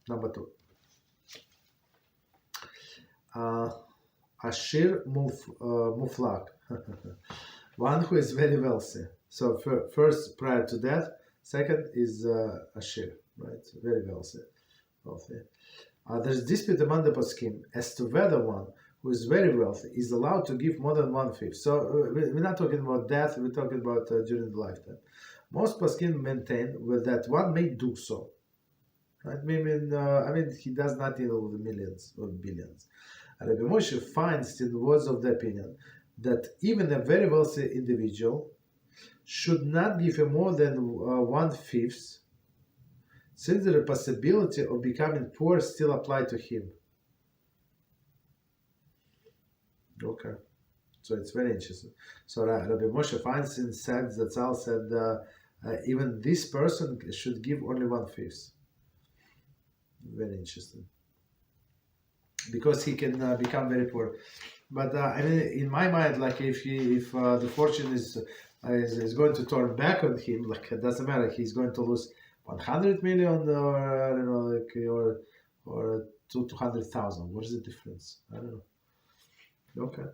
Number 2. Ashir Muflak. One who is very wealthy. So first, prior to that, second is Ashir, right? Very wealthy. There's dispute among the poskim as to whether one who is very wealthy is allowed to give more than 1/5. So we're not talking about death, we're talking about during the lifetime. Most poskim maintain that one may do so. Right? I mean, he does not deal with millions or billions. Rabbi Moshe finds in the words of the opinion that even a very wealthy individual should not give more than 1/5, since the possibility of becoming poor still applies to him. Okay, so it's very interesting. So Rabbi Moshe Feinstein said that Tzal said even this person should give only 1/5. Very interesting, because he can become very poor. But I mean, in my mind, like if the fortune is going to turn back on him, like it doesn't matter, he's going to lose 100 million or I don't know, like or 200,000. What is the difference? I don't know. Okay.